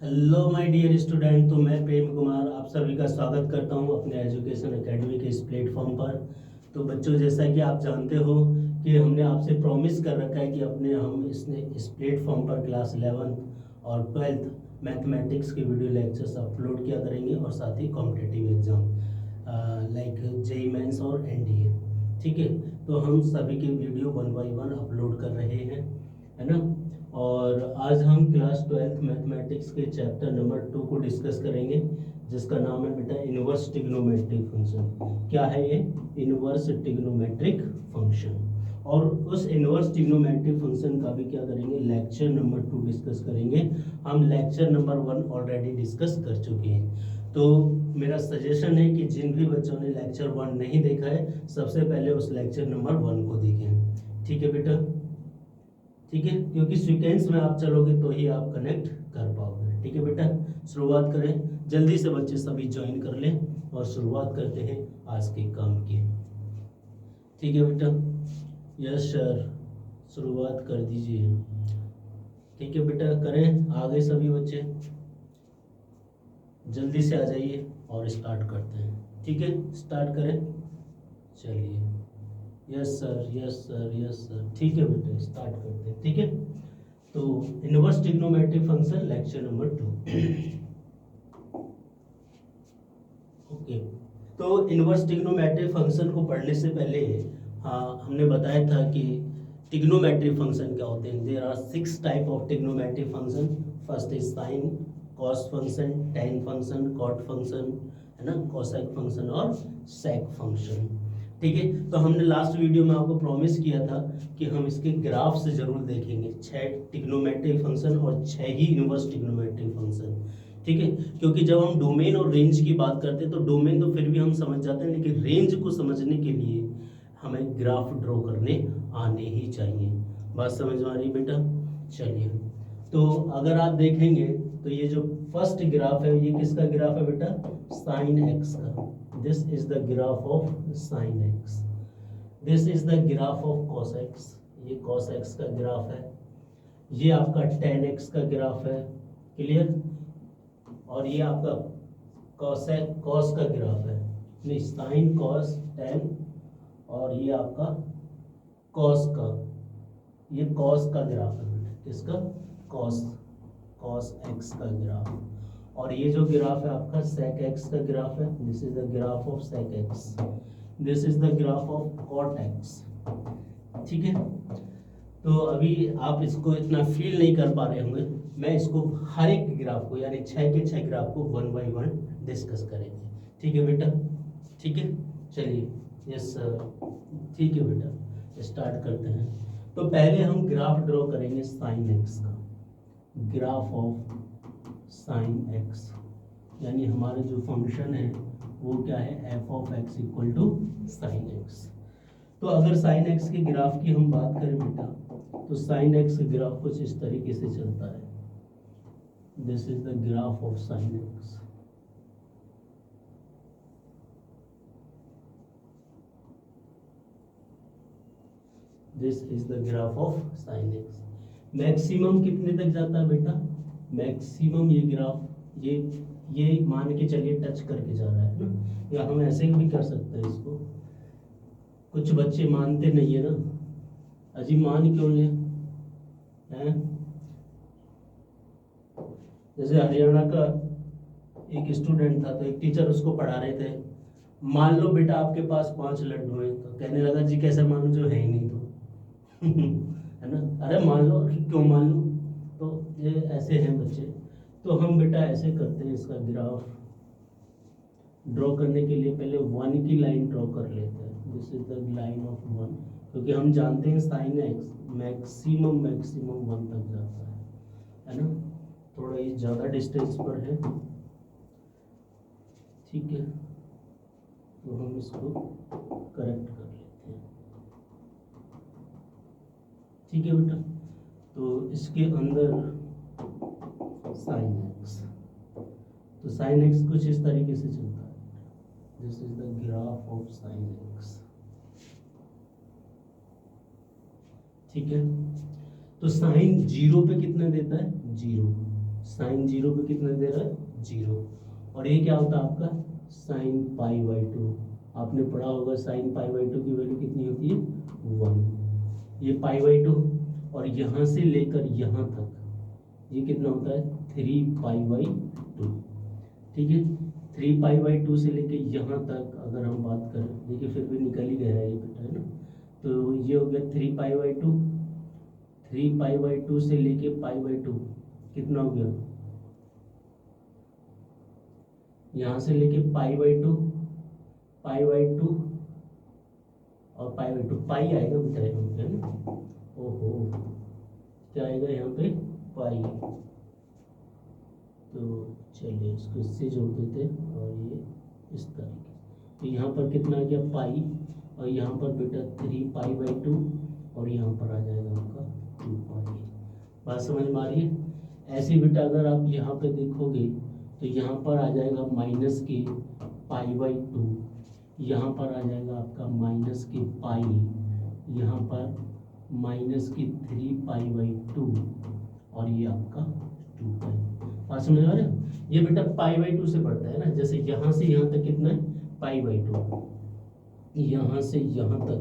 Hello my dear student. तो मैं प्रेम कुमार आप सभी का स्वागत करता हूं अपने एजुकेशन एकेडमी के इस प्लेटफॉर्म पर। तो बच्चों, जैसा कि आप जानते हो कि हमने आपसे प्रॉमिस कर रखा है कि हम इस प्लेटफॉर्म पर क्लास 11 और 12th मैथमेटिक्स के वीडियो लेक्चर्स अपलोड किया करेंगे और साथ ही competitive exam like JEE mains और एनडीए। ठीक है, तो हम सभी के वीडियो 1 बाय 1 अपलोड कर रहे हैं, है ना। और आज हम क्लास 12th मैथमेटिक्स के चैप्टर नंबर 2 को डिस्कस करेंगे, जिसका नाम है बेटा इनवर्स ट्रिग्नोमेट्रिक फंक्शन। क्या है ये? Inverse trigonometric function. और उस इनवर्स ट्रिग्नोमेट्रिक फंक्शन का भी क्या करेंगे, लेक्चर नंबर 2 डिस्कस करेंगे। हम लेक्चर नंबर 1 ऑलरेडी डिस्कस कर चुके हैं। तो मेरा सजेशन है कि जिन भी बच्चों ने लेक्चर 1 नहीं देखा है, सबसे पहले उस लेक्चर नंबर 1 को देखें। ठीक है बेटा, ठीक है, क्योंकि सीक्वेंस में आप चलोगे तो ही आप कनेक्ट कर पाओगे। ठीक है बेटा, शुरुआत करें। जल्दी से बच्चे सभी ज्वाइन कर लें और शुरुआत करते हैं आज के काम की। ठीक है बेटा, यस सर, शुरुआत कर दीजिए। ठीक है बेटा, करें। आ गए सभी बच्चे, जल्दी से आ जाइए और स्टार्ट करते हैं। ठीक है, स्टार्ट करें। चलिए, yes sir, yes sir, yes sir. ठीक है बेटा, स्टार्ट करते हैं। ठीक है, तो inverse trigonometric function lecture number 2। Okay, तो इनवर्स ट्रिग्नोमेट्रिक फंक्शन को पढ़ने से पहले हमने बताया था कि ट्रिग्नोमेट्रिक फंक्शन क्या होते हैं। There are 6 type of trigonometric function. First is sine, cos function, tan function, cot function, है ना, कोसेक फंक्शन और सेक फंक्शन। ठीक है, तो हमने लास्ट वीडियो में आपको प्रॉमिस किया था कि हम इसके ग्राफ से जरूर देखेंगे 6 ट्रिग्नोमेट्रिक फंक्शन और 6 ही इनवर्स ट्रिग्नोमेट्रिक फंक्शन। ठीक है, क्योंकि जब हम डोमेन और रेंज की बात करते हैं तो डोमेन तो फिर भी हम समझ जाते हैं, लेकिन रेंज को समझने के लिए हमें ग्राफ ड्रॉ करने आने ही चाहिए। बात समझ में आ रही है बेटा? चलिए, तो अगर आप देखेंगे तो ये जो फर्स्ट ग्राफ है, ये किसका ग्राफ है बेटा? साइन एक्स का। This is the graph of sine x. This is the graph of cos x. ये कॉस एक्स का ग्राफ है। ये आपका टेन एक्स का ग्राफ है। क्लियर? और ये आपका कॉसेक कॉस का ग्राफ है, नहीं, साइन कॉस टेन। और ये आपका कॉस का, ये कॉस का ग्राफ है बेटा। किसका? कॉस, कॉस एक्स का ग्राफ। और ये जो ग्राफ है आपका सेक एक्स का ग्राफ है। This is the graph of sec X. This is the graph of cot X. ठीक है, तो अभी आप इसको इतना फील नहीं कर पा रहे होंगे। मैं इसको हर एक ग्राफ को, यानी 6 के 6 ग्राफ को 1 बाय 1 डिस्कस करेंगे। ठीक है बेटा? ठीक है, चलिए, यस सर, ठीक है बेटा, स्टार्ट करते हैं। तो पहले हम ग्राफ ड्रॉ करेंगे साइन एक्स का। ग्राफ ऑफ साइन एक्स, यानी हमारा जो फंक्शन है वो क्या है? F of x equal to sine X. तो अगर साइन एक्स के ग्राफ की हम बात करें बेटा, तो साइन एक्स ग्राफ कुछ इस तरीके से चलता है। This is the graph of sine x. This is the graph of sine x. Maximum कितने तक जाता है बेटा? मैक्सिमम ये ग्राफ, ये मान के चलिए टच करके जा रहा है ना, या हम ऐसे भी कर सकते हैं इसको। कुछ बच्चे मानते नहीं है ना, अजी मान क्यों ले हैं? जैसे हरियाणा का एक स्टूडेंट था, तो एक टीचर उसको पढ़ा रहे थे, मान लो बेटा आपके पास 5 लड्डू हैं। तो कहने लगा जी कैसे मानूं, जो है ही नहीं तो। है ना, अरे मान लो, क्यों मान लो? तो ये ऐसे हैं बच्चे। तो हम बेटा ऐसे करते हैं, इसका ग्राफ ड्रॉ करने के लिए पहले 1 की लाइन ड्रॉ कर लेते हैं। This is the line of 1, क्योंकि हम जानते हैं साइन एक्स मैक्सिमम 1 तक जाता है ना। थोड़ा ये ज़्यादा डिस्टेंस पर है। ठीक है, तो हम इसको करेक्ट कर लेते हैं। ठीक है बेटा, तो इसके अंदर साइन एक्स, तो साइन एक्स कुछ इस तरीके से चलता है। This is the graph of sine x. ठीक है, तो साइन 0 पे कितना देता है? 0। साइन जीरो पे कितना दे रहा है 0। और ये क्या होता है आपका साइन पाई बाई 2। आपने पढ़ा होगा साइन पाई बाई 2 की वैल्यू कितनी होती है 1। ये पाई बाई 2 और यहाँ से लेकर यहाँ तक ये कितना होता है 3 पाई बाई 2। ठीक है, 3 पाई बाई 2 से लेके यहाँ तक अगर हम बात करें, देखिए फिर भी निकल ही गया है ये बेटा, है ना। तो ये हो गया 3 पाई बाई 2, 3 पाई बाई 2 से लेके पाई बाई 2 कितना हो गया, यहाँ से लेके पाई बाई 2, पाई बाई 2 और पाई बाई 2, पाई आएगा बेटा यहाँ पे, है ना। ओहो, क्या आएगा यहाँ पे पाई। तो चलिए इसको इससे जोड़ देते हैं और ये इस तरीके से। तो यहाँ पर कितना आ गया पाई और यहाँ पर बेटा 3 पाई बाई 2 और यहाँ पर आ जाएगा आपका 2 पाई। बात समझ में आ रही है। ऐसे बेटा अगर आप यहाँ पे देखोगे तो यहाँ पर आ जाएगा माइनस के पाई बाई 2, यहाँ पर आ जाएगा आपका माइनस के पाई, यहाँ पर माइनस की 3 पाई बाई 2 और ये आपका 2 पाई। बात समझ आ रहा है। ये बेटा पाई बाई 2 से बढ़ता है ना, जैसे यहाँ से यहाँ तक कितना है पाई बाई 2, यहाँ से यहाँ तक,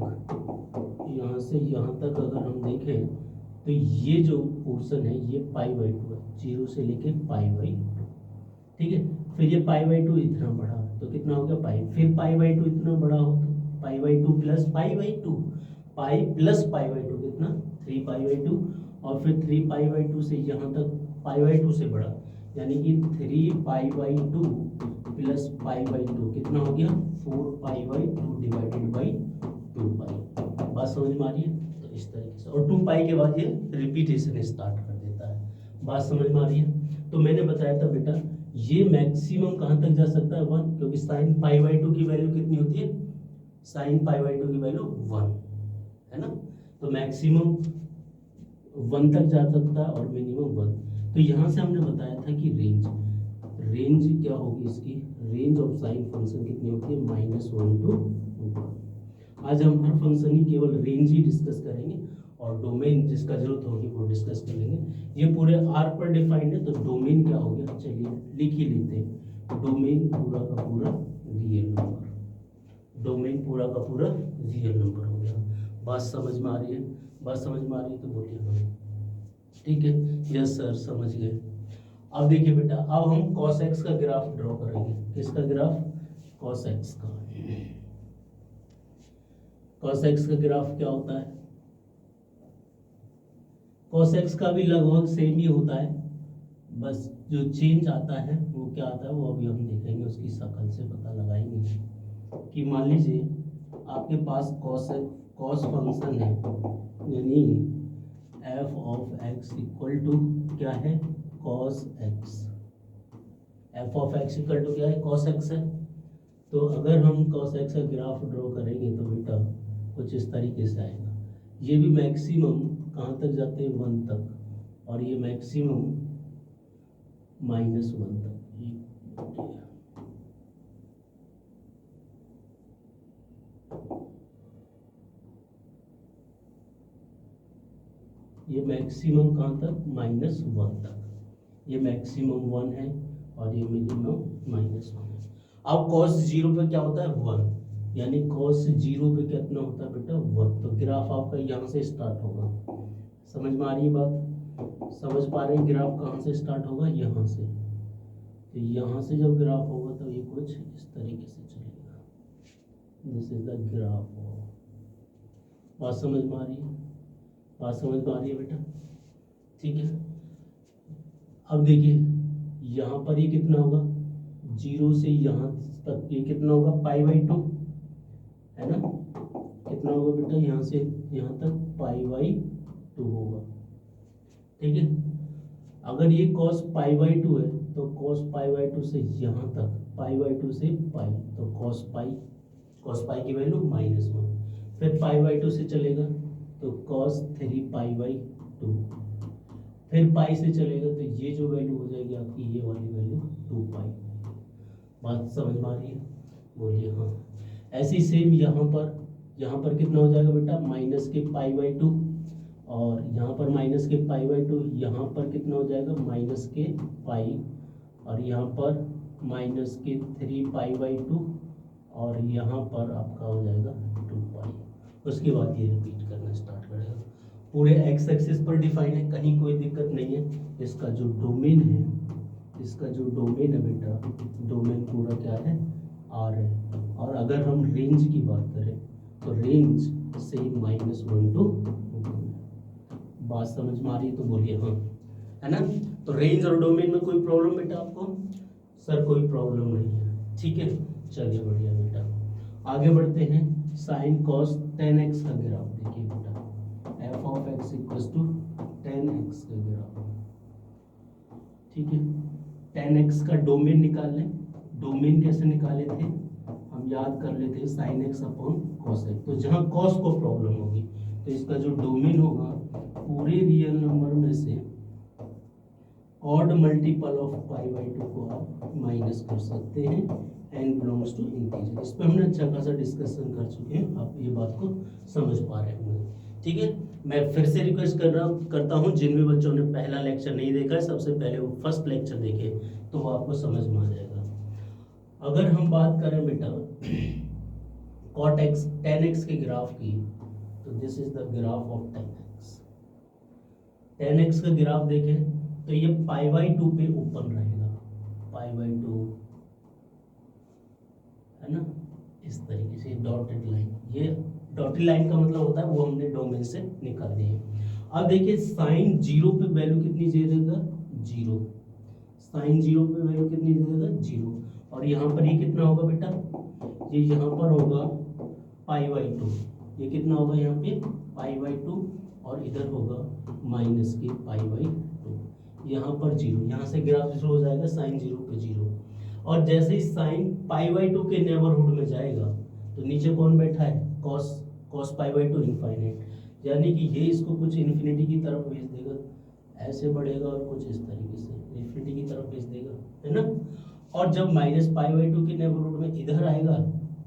यहाँ से यहाँ तक अगर हम देखें तो ये जो पोर्शन है ये पाई बाई 2 है, 0 से लेके पाई बाई 2। ठीक है, फिर ये पाई बाई 2 इतना बड़ा तो कितना हो गया पाई, फिर पाई बाई 2 इतना बड़ा हो तो pi by 2 plus pi by 2, pi plus pi by 2 कितना 3 पाई बाई 2 और फिर 3 पाई बाई 2 से यहाँ तक पाई बाई 2 से बड़ा, यानी कि 3 pi by 2 plus pi by 2 कितना हो गया 4 पाई बाई 2 डिवाइडेड बाई 2 पाई। बात समझ में आ रही है। तो इस तरीके से, और 2 पाई के बाद ये रिपीटेशन स्टार्ट कर देता है। बात समझ में आ रही है। तो मैंने बताया था बेटा ये मैक्सिमम कहाँ तक जा सकता है 1, क्योंकि साइन पाई बाई 2 की वैल्यू कितनी होती है, साइन पाई बाई 2 की वैल्यू 1 है ना। तो मैक्सिमम 1 तक जा सकता है और मिनिमम 1। तो यहाँ से हमने बताया था कि रेंज क्या होगी इसकी, रेंज ऑफ साइन फंक्शन कितनी होती है -1 to 1। आज हम हर फंक्शन की केवल रेंज ही डिस्कस करेंगे और डोमेन जिसका जरूरत होगी वो डिस्कस करेंगे। ये पूरे आर पर डिफाइंड है, तो डोमेन क्या हो गया चलिए लिख ही लेते हैं। डोमेन पूरा का पूरा रियल नंबर, डोमेन पूरा का पूरा रियल नंबर हो गया। बात समझ में आ रही है। बात समझ में आ रही है तो बोलिए हाँ, ठीक है, यस सर समझ गए। अब देखिए बेटा, अब हम cos x का ग्राफ ड्रॉ करेंगे। किसका ग्राफ, cos x का। cos x का ग्राफ क्या होता है, cos x का भी लगभग सेम ही होता है, बस जो चेंज आता है वो क्या आता है वो अभी हम देखेंगे, उसकी शक्ल से पता लगाएंगे। कि मान लीजिए आपके पास cos फंक्शन है, यानी f of x equal to क्या है cos x, f of x equal to क्या है cos x है। तो अगर हम cos x का ग्राफ ड्रॉ करेंगे तो बेटा कुछ इस तरीके से आएगा। ये भी मैक्सिमम कहाँ तक जाते हैं 1 तक, और ये मैक्सिमम -1 तक। ये मैक्सिमम कहाँ तक -1 तक, ये मैक्सिमम 1 है और ये मिनिमम -1 है। अब cos 0 पे क्या होता है 1, यानी cos 0 पे कितना होता है बेटा 1। तो ग्राफ आपका यहाँ से स्टार्ट होगा। समझ में आ रही है बात, समझ पा रहे हैं ग्राफ कहाँ से स्टार्ट होगा, यहाँ से। तो यहाँ से जब ग्राफ होगा तो ये कुछ इस तरीके से चलेगा, दिस इज द ग्राफ। बात समझ में आ रही है, बात समझ में आ रही है बेटा, ठीक है। अब देखिए यहाँ पर ये कितना होगा 0 से यहाँ तक, ये कितना होगा पाई बाई 2 है ना, कितना होगा बेटा यहाँ से यहाँ तक पाई बाई 2 होगा, ठीक है। अगर ये cos पाई बाई 2 है तो cos पाई बाई 2 से यहाँ तक पाई बाई 2 से पाई, तो cos पाई की वैल्यू -1। फिर पाई बाई 2 से चलेगा तो cos 3 पाई बाई 2, फिर पाई से चलेगा तो ये जो वैल्यू हो जाएगी आपकी ये वाली वैल्यू 2 पाई। बात समझ में आ रही है, बोलिए हाँ। ऐसी सेम यहाँ पर कितना हो जाएगा बेटा -के पाई बाई 2 और यहाँ पर माइनस के पाई बाई टू, यहाँ पर कितना हो जाएगा माइनस के पाई, और यहाँ पर माइनस के 3 पाई/2, और यहाँ पर आपका हो जाएगा 2 पाई। उसके बाद ये रिपीट करना स्टार्ट करेगा। पूरे एक्स एक्सिस पर डिफाइन है, कहीं कोई दिक्कत नहीं है। इसका जो डोमेन है, इसका जो डोमेन है बेटा, डोमेन पूरा क्या है आर है। और अगर हम रेंज की बात करें तो रेंज से -1 to 1। बात समझ में आ रही है तो बोलिए हाँ, है ना। तो रेंज और डोमेन में कोई प्रॉब्लम बेटा आपको? सर कोई प्रॉब्लम नहीं है, ठीक है। चलिए बढ़िया बेटा, आगे बढ़ते हैं। साइन कॉस tan x का ग्राफ देखिए बेटा, f of x = tan x का ग्राफ, ठीक है। tan x का डोमेन निकाल लें। डोमेन कैसे निकाले थे हम याद कर लेते हैं, sin x upon cos x। तो जहाँ cos को प्रॉब्लम होगी तो इसका जो डोमेन होगा पूरे रियल नंबर में से ऑड मल्टीपल ऑफ पाई/2 को आप माइनस कर सकते हैं, n बिलोंग्स टू इंटीजर। इस पर हमने अच्छा खासा डिस्कशन कर चुके हैं, आप ये बात को समझ पा रहे होंगे, ठीक है। मैं फिर से रिक्वेस्ट करता हूँ, जिन भी बच्चों ने पहला लेक्चर नहीं देखा है सबसे पहले वो फर्स्ट लेक्चर देखे तो वो आपको समझ में आ जाएगा। अगर हम बात करें बेटा cot x tan x के ग्राफ की, तो this is the graph of tan x। tan x का ग्राफ देखें तो ये पाई/2 पे ओपन रहेगा, पाई/2, है ना। इस तरीके से डॉटेड लाइन, ये डॉटेड लाइन का मतलब होता है वो हमने डोमेन से निकाल दिए। अब देखिए साइन 0 पे वैल्यू कितनी दे देगा 0, साइन 0 पे वैल्यू कितनी दे देगा 0। और यहाँ पर ये कितना होगा बेटा, ये यहाँ पर होगा पाई/2, ये कितना होगा यहाँ पे पाई/2, और इधर होगा माइनस के पाई/2, यहाँ पर 0, यहाँ से ग्राफ शुरू हो जाएगा साइन 0 पे 0। और जैसे ही साइन पाई/2 के नेबरहुड में जाएगा तो नीचे कौन बैठा है cos पाई/2 इनफाइनाइट, यानी कि ये इसको कुछ इन्फिनिटी की तरफ भेज देगा, ऐसे बढ़ेगा और कुछ इस तरीके से इन्फिनिटी की तरफ भेज देगा, है ना। और जब -पाई/2 के नेबरहुड में इधर आएगा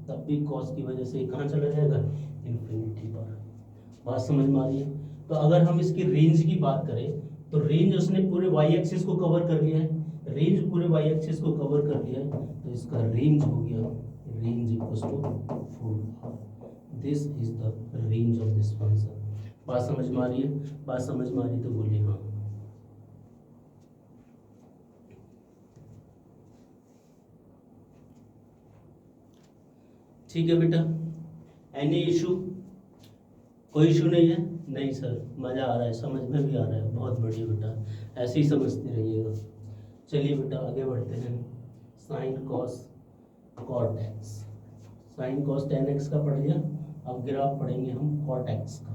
तब भी cos की वजह से कहाँ चला जाएगा इन्फिनिटी पर। बात समझ में आ रही है। तो अगर हम इसकी रेंज की बात करें तो रेंज उसने पूरे y एक्सिस को कवर कर लिया है, रेंज पूरे y एक्सिस को कवर कर लिया है, तो इसका रेंज हो गया range equals to 4। This is the range of this function. बात समझ में आ रही है? बात समझ में आ रही तो बोलिए हाँ। ठीक है बेटा, एनी इशू? कोई इशू नहीं है? नहीं सर, मज़ा आ रहा है, समझ में भी आ रहा है, बहुत बढ़िया बेटा, ऐसे ही समझते रहिएगा। चलिए बेटा आगे बढ़ते हैं। Sine cos cot X, sine cos tan x का पढ़ लिया, अब ग्राफ पढ़ेंगे हम cot x का।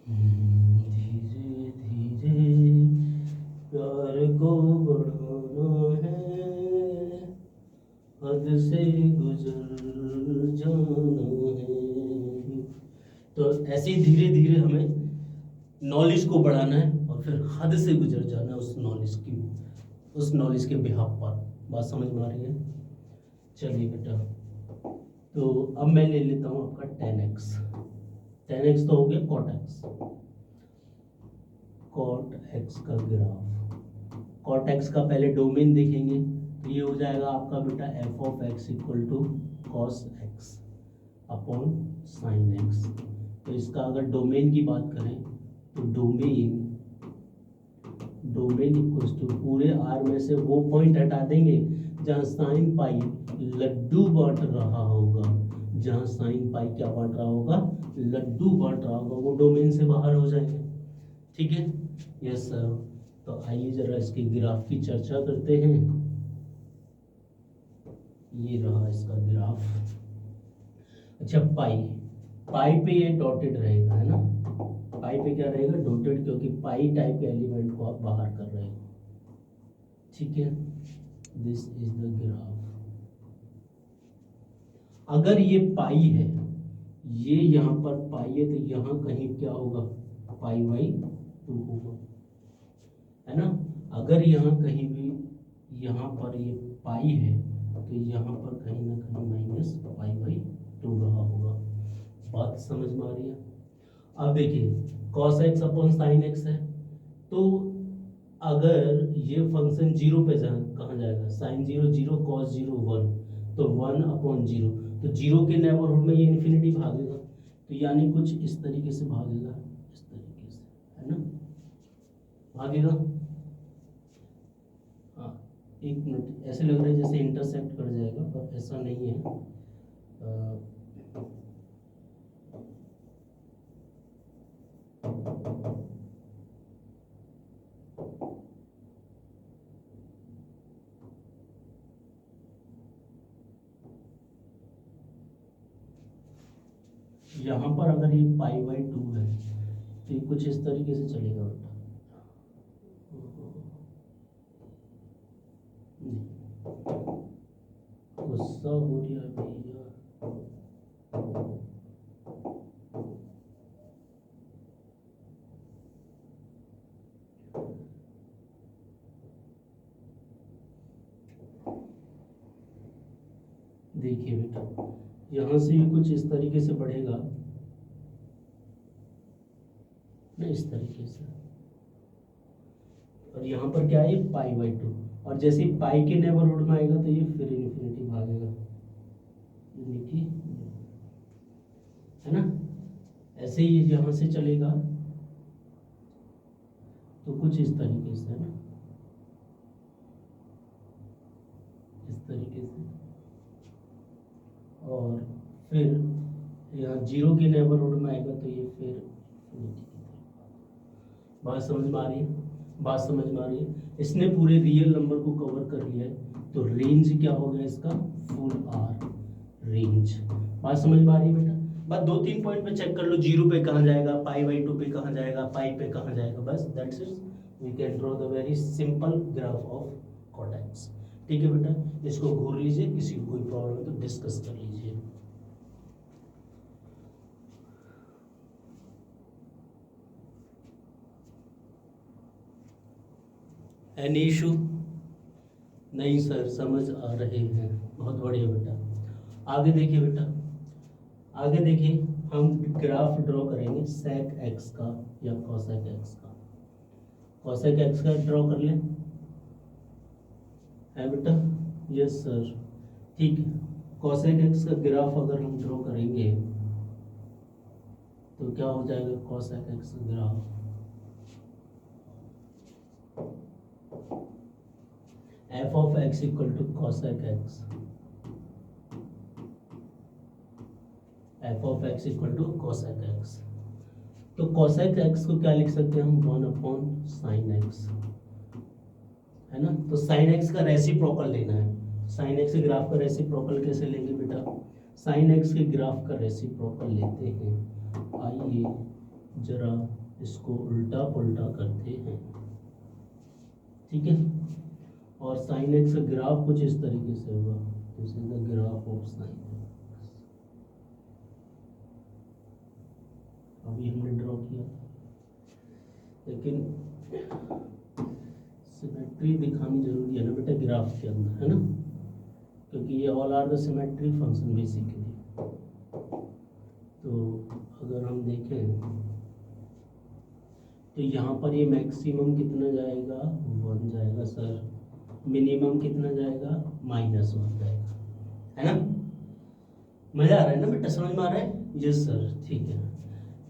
धीरे धीरे प्यार को बढ़ाना है, हद से गुजर जाना है। तो ऐसे ही धीरे धीरे हमें नॉलेज को बढ़ाना है और फिर हद से गुजर जाना है उस नॉलेज के बिहाफ पर। बात समझ में आ रही है? चलिए बेटा, तो अब मैं ले लेता हूँ आपका tan x। tan x तो हो गया cot x, cot x का ग्राफ। cot x का पहले डोमेन देखेंगे तो ये हो जाएगा आपका बेटा f of x = cos x upon sin x। तो इसका अगर डोमेन की बात करें तो डोमेन इक्वल्स टू पूरे आर में से वो पॉइंट हटा देंगे जहाँ साइन पाई लड्डू बांट रहा होगा, जहाँ साइन पाई क्या बांट रहा होगा लड्डू बांट रहा होगा, वो डोमेन से बाहर हो जाएंगे, ठीक है। Yes sir. तो आइए जरा इसके ग्राफ की चर्चा करते हैं। ये रहा इसका ग्राफ। अच्छा, पाई पे ये डॉटेड रहेगा, है ना, पाई पे क्या रहेगा डॉटेड, क्योंकि पाई टाइप के एलिमेंट को आप बाहर कर रहे हो, ठीक है। This is the graph. अगर ये पाई है, ये यहाँ पर पाई है, तो यहाँ कहीं क्या होगा पाई/2 होगा, है ना। अगर यहाँ कहीं भी यहाँ पर ये पाई है तो यहाँ पर कहीं ना कहीं माइनस पाई/2 रहा होगा। बात समझ में आ रही है? अब देखिए cos x upon sine x है, तो अगर ये फंक्शन जीरो पे कहाँ जाएगा, sine zero zero cos zero 1, तो 1/0, तो जीरो के नेबरहुड में ये इन्फिनिटी भागेगा, तो यानी कुछ इस तरीके से भागेगा, इस तरीके से, है ना, भागेगा। हाँ, एक मिनट, ऐसे लग रहा है जैसे इंटरसेक्ट कर जाएगा, पर ऐसा नहीं है। यहाँ पर अगर ये पाई/2 है तो ये कुछ इस तरीके से चलेगा बेटा। गुस्सा हो रहा है भैया। देखिए बेटा, यहाँ से ये कुछ इस तरीके से बढ़ेगा ना, इस तरीके से, और यहाँ पर क्या है, पाई/2, और जैसे ही पाई के नेबरहुड में आएगा तो ये फिर इन्फिनिटी भागेगा, इन्फिनिटी, है ना। ऐसे ही यहाँ से चलेगा तो कुछ इस तरीके से, है ना, इस तरीके से, और फिर यहाँ जीरो के नेबरहुड में आएगा तो ये फिर इन्फिनिटी की तरफ। बात समझ में आ रही है? बात समझ में आ रही है? इसने पूरे रियल नंबर को कवर कर लिया है, तो रेंज क्या हो गया इसका, फुल आर रेंज। बात समझ में आ रही है बेटा? बस 2-3 पॉइंट पे चेक कर लो, जीरो पे कहाँ जाएगा, पाई/2 पे कहाँ जाएगा, पाई पे कहाँ जाएगा, बस that's it. We can draw the very simple graph of cot X. ठीक है बेटा, इसको घूर लीजिए, किसी को कोई प्रॉब्लम है तो डिस्कस कर लीजिए। Any issue? नहीं सर, समझ आ रहे हैं, बहुत बढ़िया बेटा। आगे देखिए बेटा, आगे देखिए, हम ग्राफ ड्रॉ करेंगे सेक एक्स का या कॉसेक एक्स का। कॉसेक एक्स का ड्रॉ कर लें, है बेटा? यस सर, ठीक है। कॉसेक एक्स का ग्राफ अगर हम ड्रॉ करेंगे तो क्या हो जाएगा, कॉसेक एक्स का graph f of x equal to cosec x, f of x equal to cosec x। तो cosec x को क्या लिख सकते हैं हम, 1/sin x, है ना। तो sin x का रेसिप्रोकल लेना है। sin x के ग्राफ का रेसिप्रोकल कैसे लेंगे बेटा, sin x के ग्राफ का रेसिप्रोकल लेते हैं। आइए जरा इसको उल्टा पुल्टा करते हैं, ठीक है। और साइन एक्स का ग्राफ कुछ इस तरीके से होगा, this is the graph of sine x. अभी हमने ड्रॉ किया, लेकिन सिमेट्री दिखानी जरूरी है ना बेटा ग्राफ के अंदर, है ना, क्योंकि ये all are the symmetry function basically. तो अगर हम देखें तो यहाँ पर ये मैक्सिमम कितना जाएगा, 1 जाएगा सर, मिनिमम कितना जाएगा, -1 जाएगा, है ना। मजा आ रहा है ना बेटा, समझ में आ रहा है? यस सर, ठीक है।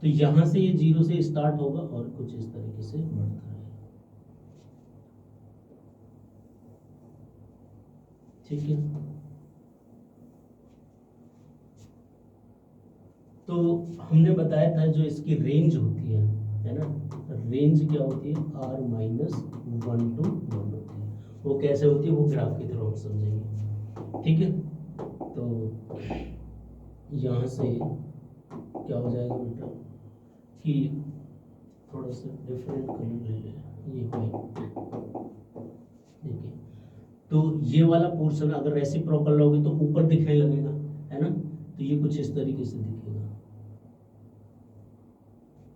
तो यहाँ से ये 0 से स्टार्ट होगा और कुछ इस तरीके से बढ़ता है, ठीक है। तो हमने बताया था जो इसकी रेंज होती है ना, रेंज क्या होती है, R-1 to 1 होती है। वो कैसे होती है, वो ग्राफ की तरह हम समझेंगे, ठीक है। तो यहाँ से क्या हो जाएगा बेटा कि थोड़ा सा डिफरेंट कलर ले लें, ये वाइट, देखिए। तो ये वाला पोर्शन अगर रेसिप्रोकल लोगे तो ऊपर दिखने लगेगा, है ना। तो ये कुछ इस तरीके से दिखेगा,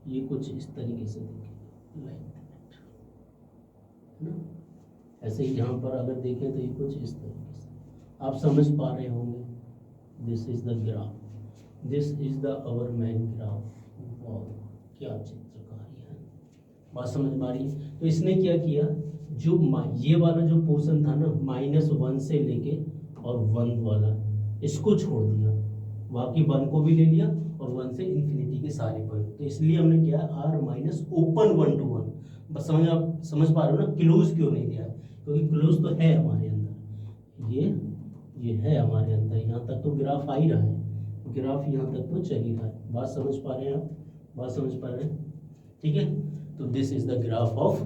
ये कुछ इस तरीके से दिखेगा, लाइक दैट, है ना। ऐसे ही यहाँ पर अगर देखें तो ये कुछ इस तरीके से, आप समझ पा रहे होंगे। This is the graph, this is the our main graph. वाह, क्या चित्रकारी है, बात समझ में आ रही है। तो इसने क्या किया, जो ये वाला जो पोर्शन था ना -1 से लेके और 1 वाला, इसको छोड़ दिया, बाकी 1 को भी ले लिया और 1 से इन्फिनिटी के सारे पॉइंट। तो इसलिए हमने किया R माइनस ओपन 1 to 1। बस आप समझ पा रहे हो ना, क्लोज क्यों नहीं लिया, क्योंकि क्लोज तो है हमारे अंदर, ये है हमारे अंदर, यहाँ तक तो ग्राफ आ ही रहा है, ग्राफ यहाँ तक तो चल ही रहा है। बात समझ पा रहे हैं आप, बात समझ पा रहे हैं, ठीक है। तो this is the graph of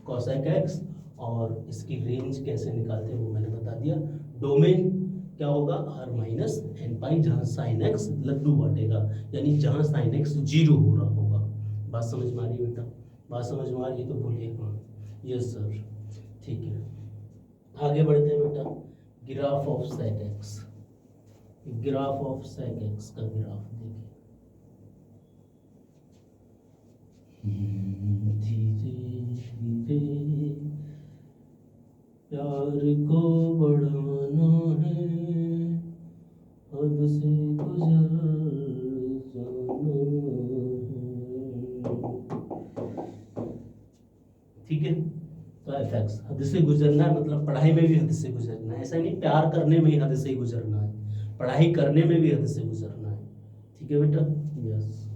cosec x, और इसकी रेंज कैसे निकालते हैं वो मैंने बता दिया। डोमेन क्या होगा, r माइनस एन पाई, जहाँ साइन एक्स लड्डू बांटेगा, यानी जहाँ साइन एक्स 0 हो रहा होगा। बात समझ में आ रही है बेटा, बात समझ में आ रही है तो बोलिए हाँ, यस सर, ठीक है। आगे बढ़ते हैं बेटा, graph of sec X, graph of sec X का ग्राफ देखिए। धीरे धीरे प्यार को बढ़ाना है, हद से गुजर जाना है, ठीक है। तो एफ एक्स, हद से गुजरना है मतलब पढ़ाई में भी हद से गुजरना है, ऐसा नहीं प्यार करने में ही हद से गुजरना है, पढ़ाई करने में भी हद से गुजरना है, ठीक है बेटा, यस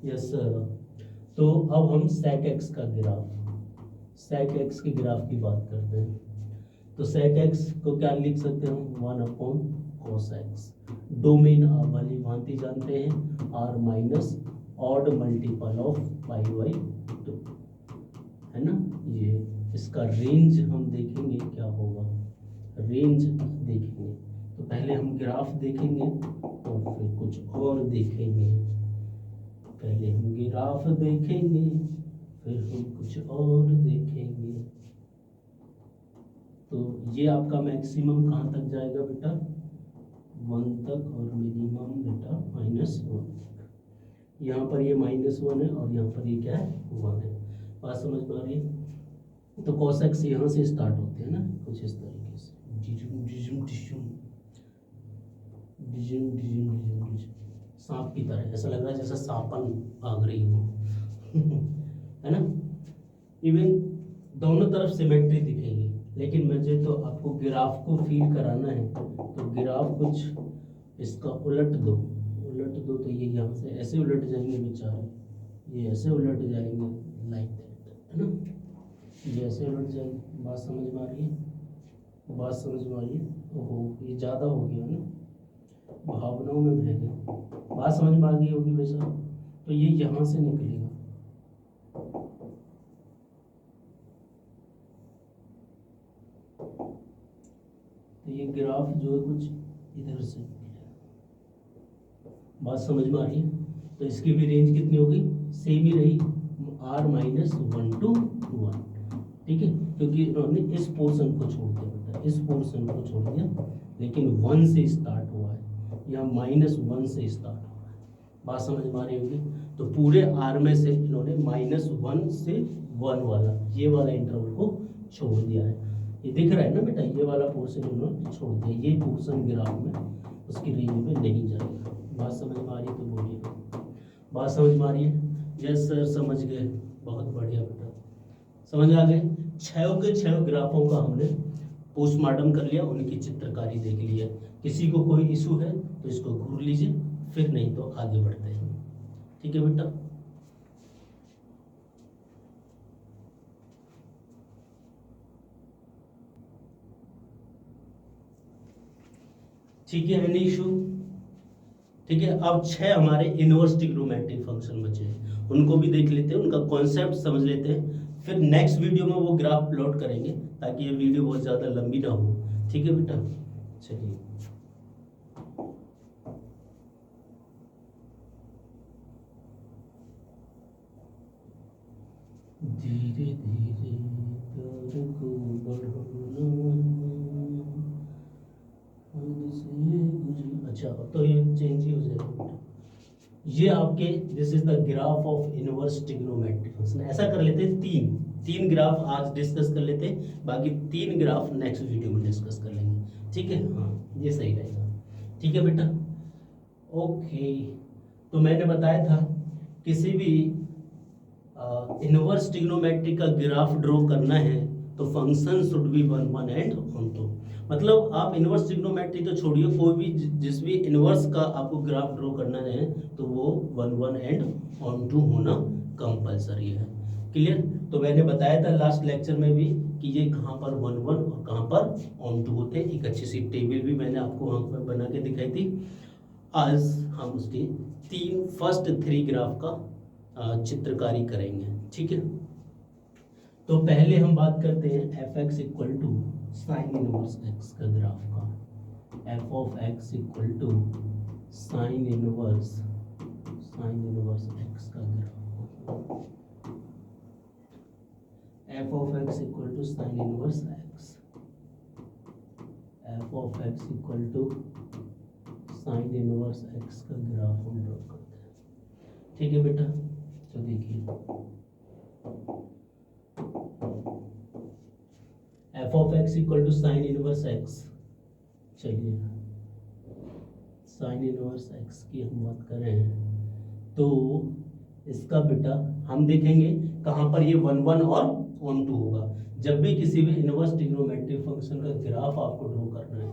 यस सर। तो अब हम सेक एक्स का ग्राफ, सेक एक्स के ग्राफ की बात करते हैं। तो सेक एक्स को क्या लिख सकते हैं हम, 1/cos x। डोमेन आप वाली भांति जानते हैं, r minus odd multiple of π/2 है ना। ये इसका रेंज हम देखेंगे क्या होगा, रेंज देखेंगे। तो पहले हम ग्राफ देखेंगे और फिर कुछ और देखेंगे, पहले हम ग्राफ देखेंगे फिर हम कुछ और देखेंगे। तो ये आपका मैक्सिमम कहाँ तक जाएगा बेटा, 1 तक, और मिनिमम बेटा -1 तक। यहाँ पर ये -1 है और यहाँ पर ये क्या है, 1 है। बात समझ में आ रही है। तो cos x यहाँ से स्टार्ट होते हैं ना, कुछ इस तरीके से, सांप की तरह, ऐसा लग रहा है जैसे सांपन भाग रही हो है ना। इवन दोनों तरफ सिमेट्री दिखेगी, लेकिन मुझे तो आपको ग्राफ को फील कराना है, तो ग्राफ कुछ इसका उलट दो तो ये यहाँ से ऐसे उलट जाएंगे बेचारे, ये ऐसे उलट जाएंगे लाइक दैट, है ना, ये ऐसे उलट जाएंगे। बात समझ में आ रही है, बात समझ में आ रही है। ओहो, ये ज़्यादा हो गया ना, भावनाओं में बह गया। बात समझ में आ गई होगी वैसा। तो ये यहाँ से निकलेगा, तो ये ग्राफ जो है कुछ इधर से निकलेगा। बात समझ में आ रही है। तो इसकी भी रेंज कितनी होगी, सेम ही रही, r माइनस 1 to 1, ठीक है, क्योंकि इन्होंने इस पोर्शन को छोड़ दिया बेटा, इस पोर्शन को छोड़ दिया, लेकिन 1 से स्टार्ट हुआ है, यहाँ -1 से स्टार्ट हुआ है। बात समझ में आ रही होगी। तो पूरे r में से इन्होंने -1 से 1 वाला, ये वाला इंटरवल को छोड़ दिया है। ये दिख रहा है ना बेटा, ये वाला पोर्शन इन्होंने छोड़ दिया, ये पोर्शन ग्राफ में उसकी रेंज में नहीं जाएगा। बात समझ में आ रही है तो बोलिए, बात समझ में आ रही है। यस सर, समझ गए, बहुत बढ़िया बेटा, समझ आ गए। 6 के 6 ग्राफों का हमने पोस्टमार्टम कर लिया, उनकी चित्रकारी देख लिया। किसी को कोई इशू है तो इसको घूर लीजिए, फिर नहीं तो आगे बढ़ते हैं, ठीक है बेटा। ठीक है, एनी इशू, ठीक है। अब 6 हमारे इनवर्स ट्रिग्नोमेट्रिक फंक्शन बचे हैं, उनको भी देख लेते हैं, उनका कॉन्सेप्ट समझ लेते हैं, फिर नेक्स्ट वीडियो में वो ग्राफ प्लॉट करेंगे, ताकि ये वीडियो बहुत ज़्यादा लंबी ना हो, ठीक है बेटा। चलिए, धीरे धीरे प्यार को बढ़ाना, अच्छा तो ये चेंज ही हो जाएगा। ये आपके this is the graph of inverse trigonometric function. ऐसा कर लेते हैं, तीन ग्राफ आज डिस्कस कर लेते हैं, बाकी 3 ग्राफ नेक्स्ट वीडियो में डिस्कस कर लेंगे, ठीक है, हाँ ये सही रहेगा। ठीक है बेटा, ओके। तो मैंने बताया था किसी भी इनवर्स ट्रिग्नोमेट्री का ग्राफ ड्रॉ करना है तो function should be one one and onto. मतलब आप इनवर्स ट्रिग्नोमेट्री तो छोड़िए, कोई भी जिस भी इनवर्स का आपको ग्राफ ड्रॉ करना है तो वो one one and onto होना कंपलसरी है। क्लियर? तो मैंने बताया था लास्ट लेक्चर में भी कि ये कहाँ पर वन वन और कहाँ पर ऑन टू होते हैं। एक अच्छी सी टेबल भी मैंने आपको वहाँ पर बना के दिखाई थी। आज हम उसकी फर्स्ट थ्री ग्राफ का चित्रकारी करेंगे। ठीक है, तो पहले हम बात करते हैं f x equal to sine inverse x का ग्राफ का। F of x equal to sine inverse x का graph. F of x equal to sine inverse x, F of x equal to sine inverse x का graph हम draw करते हैं। ठीक है बेटा, तो देखिए f of x equal to sine inverse x. चलिए साइन इनवर्स एक्स की हम बात करें तो इसका बेटा हम देखेंगे कहाँ पर ये वन वन और वन टू होगा। जब भी किसी भी इनवर्स ट्रिग्नोमेट्रिक फंक्शन का ग्राफ आपको ड्रॉ करना है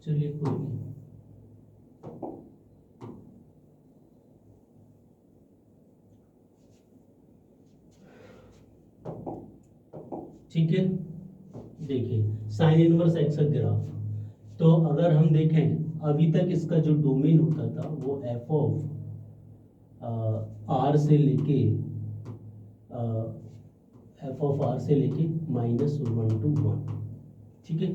चलिए कोई नहीं। ठीक है, देखिए साइन इनवर्स एक्स का ग्राफ। तो अगर हम देखें अभी तक इसका जो डोमेन होता था वो एफ ऑफ आर से लेके -1 to 1। ठीक है,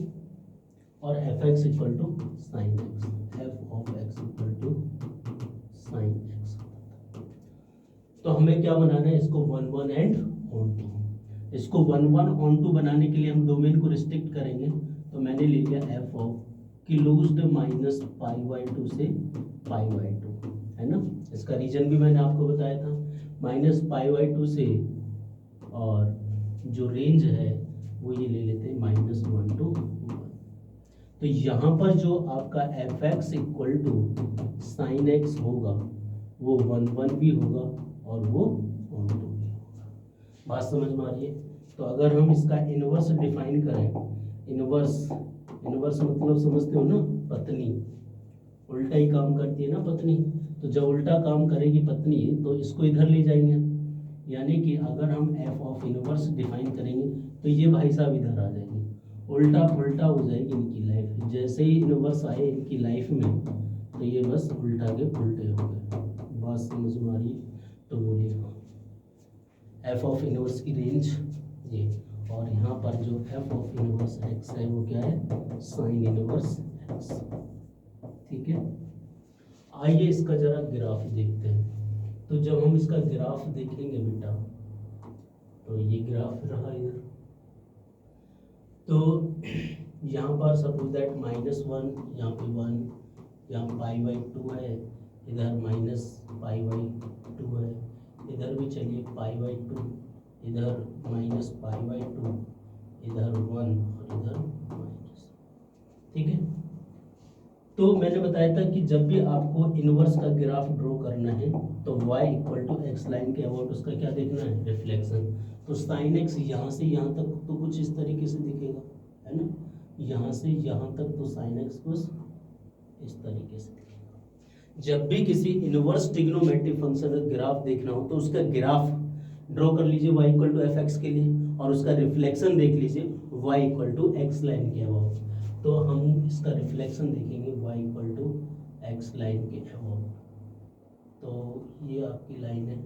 और F x equal to sine X, F of x equal to sine X. तो हमें क्या बनाना है, इसको one one and onto. इसको वन वन ऑन टू बनाने के लिए हम डोमेन को रिस्ट्रिक्ट करेंगे। तो मैंने ले लिया एफ ऑफ क्लोज्ड -π/2 से π/2, है ना। इसका रीजन भी मैंने आपको बताया था, -π/2 से, और जो रेंज है वो ये ले लेते हैं -1 to 1। तो यहाँ पर जो आपका F x equal to sine X होगा वो वन वन भी होगा और वो ऑन टू भी होगा। बात समझ में आ रही है? तो अगर हम इसका इनवर्स डिफाइन करें, इनवर्स मतलब समझते हो ना, पत्नी उल्टा ही काम करती है ना पत्नी। तो जब उल्टा काम करेगी पत्नी तो इसको इधर ले जाएंगे, यानी कि अगर हम एफ ऑफ इनवर्स डिफाइन करेंगे तो ये भाई साहब इधर आ जाएंगे, उल्टा पुल्टा हो जाएगी इनकी लाइफ। जैसे ही इनवर्स आए इनकी लाइफ में तो ये बस उल्टा के पुल्टे हो गए। बात समझ में आ रही है? तो बोलिए एफ ऑफ इनवर्स की रेंज ये, और यहाँ पर जो एफ ऑफ इनवर्स एक्स है वो क्या है, साइन इनवर्स एक्स। ठीक है, आइए इसका जरा ग्राफ देखते हैं। तो जब हम इसका ग्राफ देखेंगे बेटा, तो ये ग्राफ रहा इधर। तो यहाँ पर सपोज दैट -1, यहाँ पे 1, यहाँ π/2 है, इधर -π/2 है, इधर भी चलिए π/2, इधर -π/2, इधर 1 और इधर माइनस। ठीक है, तो मैंने बताया था कि जब भी आपको इनवर्स का ग्राफ ड्रॉ करना है तो y equal to X line के अबाउट उसका क्या देखना है, रिफ्लेक्शन। तो साइन एक्स यहाँ से यहाँ तक तो कुछ इस तरीके से दिखेगा, है ना। यहाँ से यहाँ तक तो साइन एक्स कुछ इस तरीके से दिखेगा। जब भी किसी इनवर्स ट्रिग्नोमेट्रिक फंक्शन का ग्राफ देखना हो तो उसका ग्राफ ड्रॉ कर लीजिए y equal to F X के लिए, और उसका रिफ्लेक्शन देख लीजिए y equal to X line के अबाउट। तो हम इसका रिफ्लेक्शन देखेंगे y equal to X line के अबाउट। तो ये आपकी लाइन है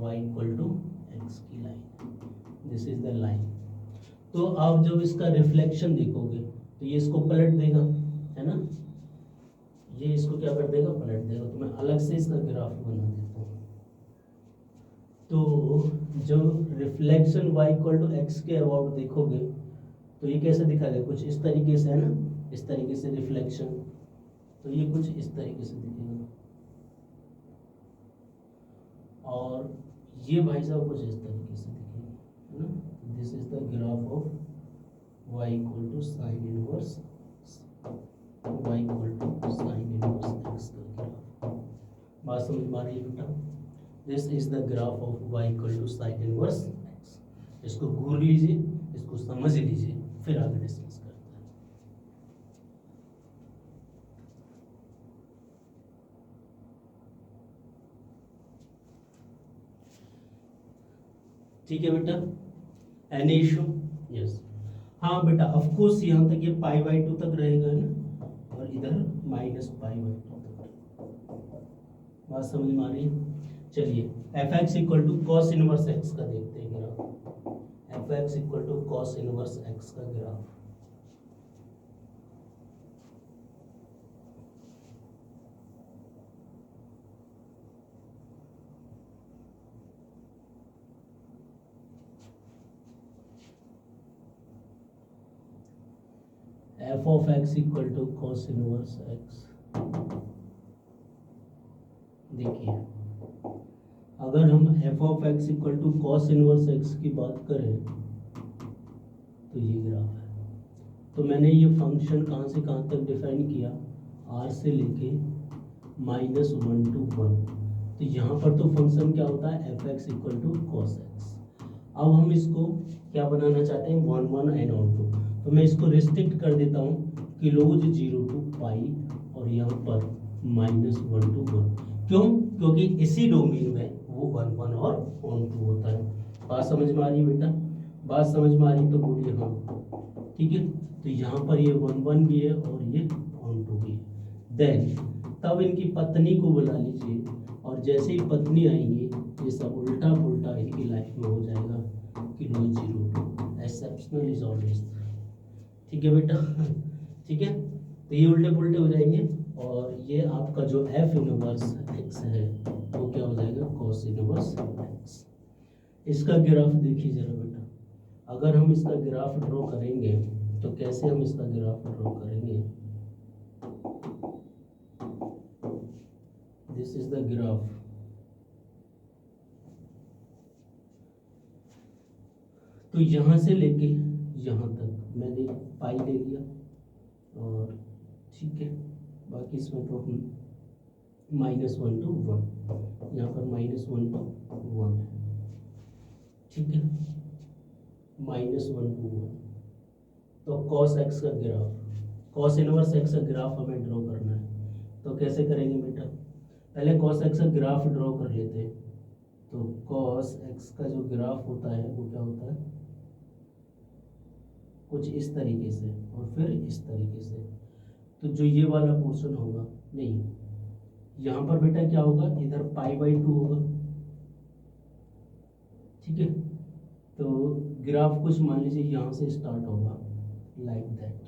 y इक्वल टू एक्स की line, this is the line. तो आप जब इसका रिफ्लेक्शन देखोगे तो ये इसको पलट देगा, है ना। ये इसको क्या कर देगा, पलट देगा। तो मैं अलग से इसका ग्राफ बना देता हूँ। तो जब reflection y equal to X के अबाउट देखोगे तो ये कैसे दिखाएगा, कुछ इस तरीके से है ना, इस तरीके से रिफ्लेक्शन। तो ये कुछ इस तरीके से दिखेगा, और ये भाई साहब कुछ इस तरीके से दिखेगा, है ना। This is the graph of y equal to sine inverse y equal to sine inverse x का ग्राफ। बात समझ में आ रही है बेटा। This is the graph of y equal to sine inverse x। इसको घूर लीजिए, इसको समझ लीजिए, फिर आगे डिस्कस करते हैं। ठीक है बेटा, एनी इशू? यस। हाँ बेटा, ऑफ कोर्स यहाँ तक ये π/2 तक रहेगा ना, और इधर -π/2 तक। बात समझ में आ रही है? चलिए, fx equal to cos inverse x का देखते हैं graph. fx equal to cos inverse x का graph. f of x equal to cos inverse x। देखिए, अगर हम f of x equal to cos inverse x की बात करें तो ये ग्राफ है। तो मैंने ये फंक्शन कहाँ से कहाँ तक डिफाइन किया, r से लेके -1 to 1। तो यहाँ पर तो फंक्शन क्या होता है, fx equal to cos x। अब हम इसको क्या बनाना चाहते हैं, 1 1 एंड ऑन टू। तो मैं इसको रिस्ट्रिक्ट कर देता हूँ क्लोज 0 to π, और यहाँ पर -1 to 1। क्यों? क्योंकि इसी डोमेन में वो 1 1 और ऑन टू होता है। बात समझ में आ रही है बेटा? बात समझ में आ रही तो बोलिए हाँ। ठीक है, तो यहाँ पर ये 1 1 भी है और ये ऑन टू भी है। देन तब इनकी पत्नी को बुला लीजिए, और जैसे ही पत्नी आएंगी ये सब उल्टा पुल्टा इनकी लाइफ में हो जाएगा। Close 0 to exceptional is always. ठीक है बेटा? ठीक है, तो ये उल्टे पुल्टे हो जाएंगे, और ये आपका जो f इनवर्स x है वो क्या हो जाएगा, cos इनवर्स x। इसका ग्राफ देखिए जरा बेटा। अगर हम इसका ग्राफ ड्रॉ करेंगे तो कैसे हम इसका ग्राफ ड्रॉ करेंगे, दिस इज द ग्राफ। तो यहाँ से लेके यहाँ तक मैंने पाई ले लिया, और ठीक है, बाकी इसमें तो हम -1 to 1, यहाँ पर -1 to 1 है। ठीक है, -1 to 1। तो cos x का ग्राफ, cos इनवर्स x का ग्राफ हमें ड्रॉ करना है। तो कैसे करेंगे बेटा, पहले cos x का ग्राफ ड्रॉ कर लेते हैं। तो cos x का जो ग्राफ होता है वो क्या होता है, कुछ इस तरीके से और फिर इस तरीके से। तो जो ये वाला पोर्शन होगा, नहीं, यहाँ पर बेटा क्या होगा, इधर π/2 होगा। ठीक है, तो ग्राफ कुछ मान लीजिए यहाँ से स्टार्ट होगा, लाइक दैट,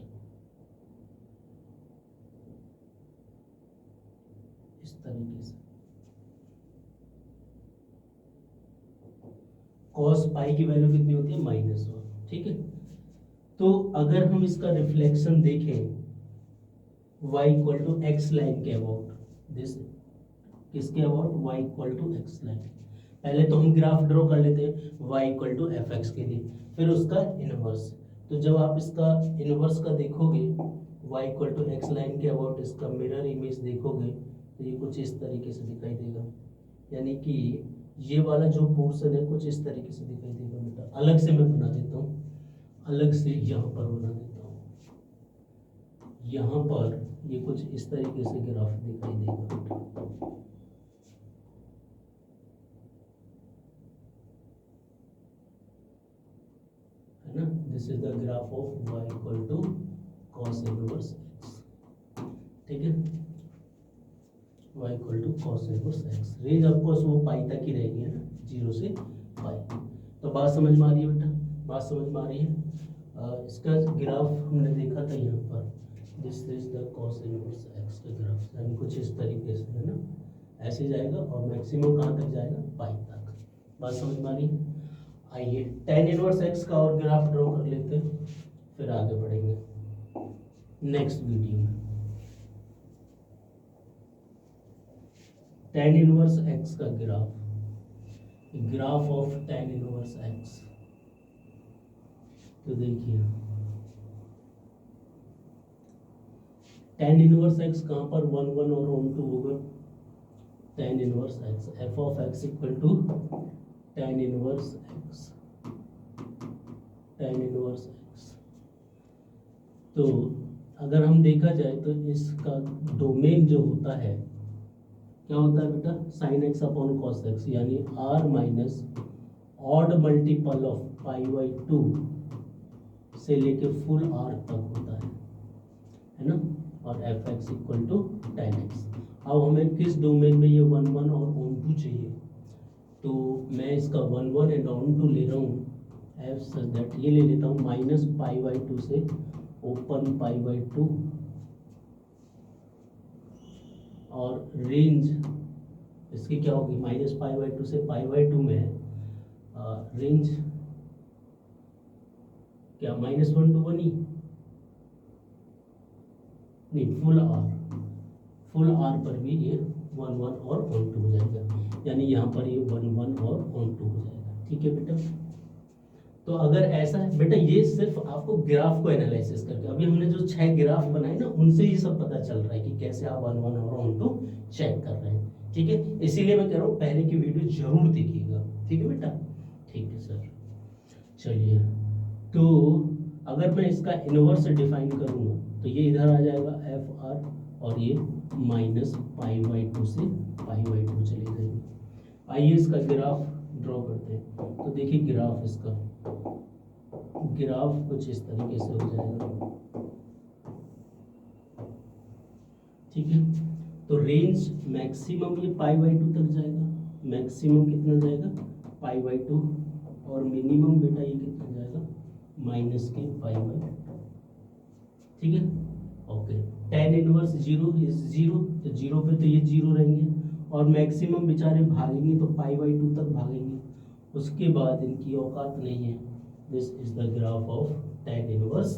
इस तरीके से। cos पाई की वैल्यू कितनी होती है, -1। ठीक है, तो अगर हम इसका रिफ्लेक्शन देखें y equal to X line के अबाउट, दिस किसके about, y equal to X line. पहले तो हम ग्राफ ड्रॉ कर लेते हैं y equal to F X के लिए, फिर उसका इनवर्स। तो जब आप इसका इनवर्स का देखोगे y equal to X line के अबाउट, इसका मिरर इमेज देखोगे तो ये कुछ इस तरीके से दिखाई देगा। यानी कि ये वाला जो पोर्शन है कुछ इस तरीके से दिखाई देगा बेटा। अलग से मैं बना देता हूँ, अलग से यहाँ पर बना देता हूँ। यहाँ पर ये कुछ इस तरीके से ग्राफ दिखाई देगा। है ना, this is the graph of y equal to cos inverse x। ठीक है, y equal to cos inverse x। Range आपको वो पाई तक ही रहेगी, है ना, 0 से पाई। तो बात समझ में आ रही है बेटा? बात समझ में आ रही है? इसका ग्राफ हमने देखा था यहाँ पर this is the cos inverse x का ग्राफ, यानी कुछ इस तरीके से है ना, ऐसे जाएगा और मैक्सिमम कहाँ तक जाएगा, पाई तक। बात समझ में आ रही है? आइए tan इनवर्स x का और ग्राफ ड्रॉ कर लेते हैं, फिर आगे बढ़ेंगे नेक्स्ट वीडियो में। tan इनवर्स x का graph, graph of tan inverse x, तो देखिए tan इनवर्स x कहाँ पर 1 1 और 1 2 होगा, tan inverse x, f of x equal to tan inverse x, tan inverse x। तो अगर हम देखा जाए तो इसका डोमेन जो होता है क्या होता है बेटा, sine x upon cos x, यानी r minus odd multiple of pi by 2 से लेके फुल r तक होता है ना, और F x equal to tan X. अब हमें किस डोमेन में ये 1 1 और 1 2 चाहिए, तो मैं इसका 1 1 एंड 1 2 ले रहा हूँ एफ सच दैट ये ले लेता हूँ माइनस पाई बाई 2 से ओपन पाई बाई 2, और रेंज इसकी क्या होगी, माइनस पाई बाई 2 से पाई बाई 2 में रेंज क्या -1 to 1 ही नहीं, फुल आर पर भी ये 1 1 और 1 2 हो जाएगा, यानी यहाँ पर ये 1 1 और 1 2 हो जाएगा। ठीक है बेटा, तो अगर ऐसा है बेटा, ये सिर्फ आपको ग्राफ को एनालिसिस करके, अभी हमने जो 6 ग्राफ बनाए ना उनसे ये सब पता चल रहा है कि कैसे आप 1 1 और 1 2 चेक कर रहे हैं। ठीक है, इसीलिए मैं कह रहा हूँ पहले की वीडियो जरूर देखिएगा। ठीक है बेटा, ठीक है सर। चलिए, तो अगर मैं इसका इनवर्स डिफाइन करूँगा तो ये इधर आ जाएगा एफ आर, और ये माइनस पाई बाई 2 से पाई बाई 2 चले जाएंगे। आइए इसका ग्राफ ड्रॉ करते हैं। तो देखिए ग्राफ, इसका ग्राफ कुछ इस तरीके से हो जाएगा। ठीक है, तो रेंज मैक्सिमम ये पाई बाई 2 तक जाएगा, मैक्सिमम कितना जाएगा, पाई बाई 2, और मिनिमम बेटा ये कितना जाएगा, माइनस के पाई बाई। ठीक है, ओके। tan इनवर्स 0 इज 0, तो 0 पे तो ये 0 रहेंगे, और मैक्सिमम बेचारे भागेंगे तो पाई बाई 2 तक भागेंगे, उसके बाद इनकी औकात नहीं है। This is the graph of tan inverse